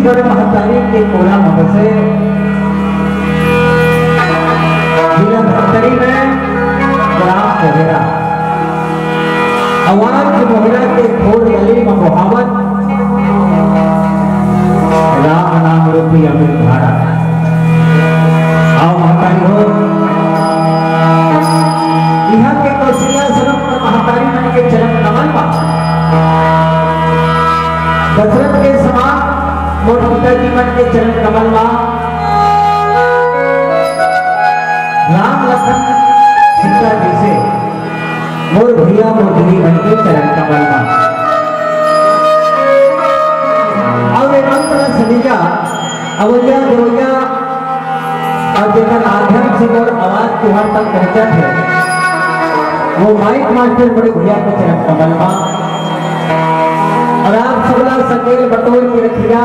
छत्तीसगढ़ महतारी के कोला मगसे जिला धमतरी में ग्राम मोहरा आवाज मोहरा के खोर गली में मोहब्बत राम नाम रूपी अमृत धारा। आओ महतारी हो यहाँ के कौशल्या सनम महतारी मन के चरण नमन बा। दशरथ के समान मोर पिता जी मन के चरण कमल बा। राम लखन सीता जी से मोर भैया मोर दीदी मन के चरण कमल बा। और एक अंतर सदिया अवैया देवैया और जेकर आध्यात्म से मोर आवाज तुहार तक पहुंचत है वो माइक मास्टर बड़े भैया के चरण कमल बा। और आप सबला सकेल बटोर की रखिया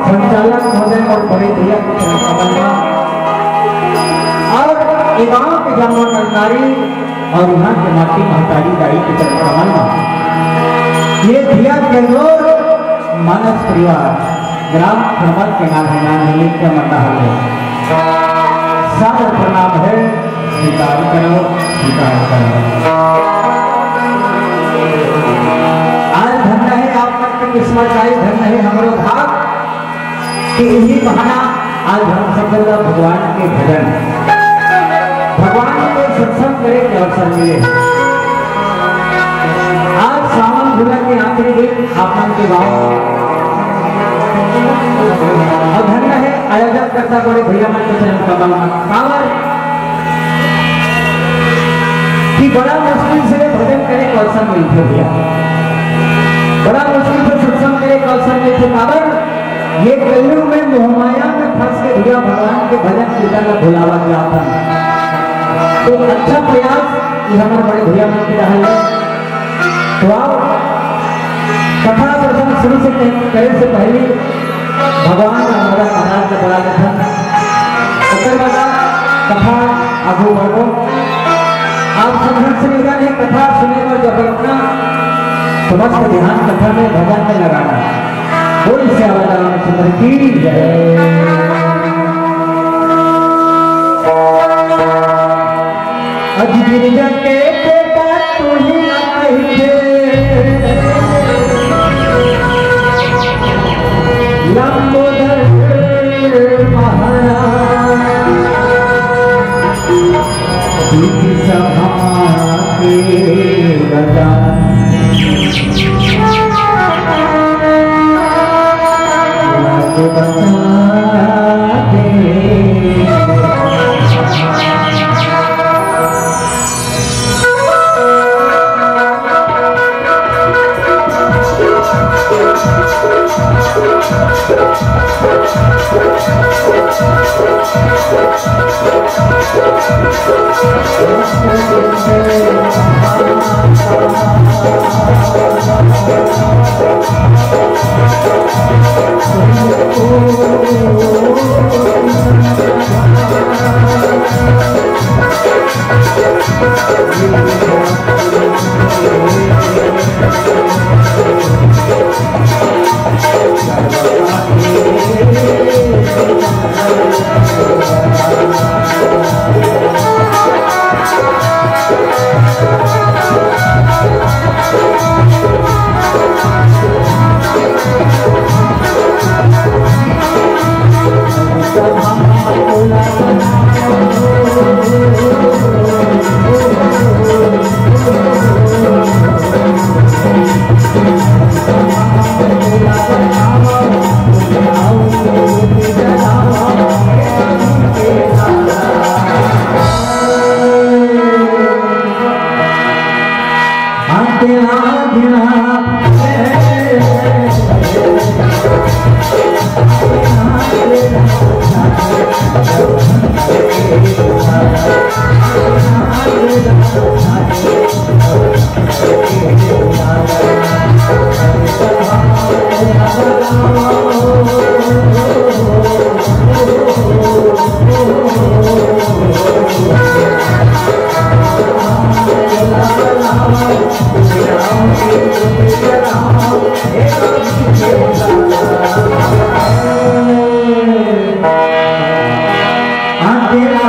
संचालक महोदय और बड़े भैया के चरण कमल बा। और इमाम के जामा नारी और यहाँ के माटी महतारी दाई के चरण कमल बा। ये धिया केंद्र मानस परिवार ग्राम क्रमल के नाम है नाम का मता है सादर प्रणाम है स्वीकार करो स्वीकार करो। आज धन्य है आप की किस्मत आई धन्य है हमारो भाग कि इसी बहाना आज हम सब लोग भगवान के भजन भगवान के सत्संग करे के अवसर मिले। आज सावन झूला के आखिरी दिन आपन के गाँव और धन्य है आयोजन करता बड़े भैया मन के चरण कमल कांवर कि बड़ा मुश्किल से भजन करे के अवसर मिलते भैया बड़ा मुश्किल से सत्संग करे के अवसर मिलते कांवर ये कलयुग में मोहमाया में फंस के भैया भगवान के भजन कीर्तन का भुलावा जाता तो अच्छा प्रयास ये हमारे बड़े भैया मन के रहा है। तो आओ कथा प्रसंग शुरू से करे से पहले भगवान का हमारा महाराज का बड़ा कथन उत्तर बता कथा आगू बढ़ो। आप संघर्ष से निकाल कथा सुने और जब अपना समस्त ध्यान कथा में भगवान में लगाना बोल से आवाज रामचंद्र की जय। अजगिरिया के बेटा तुम्हें आए लंबोदर महाराज सभा के बजा Hey, Aduh,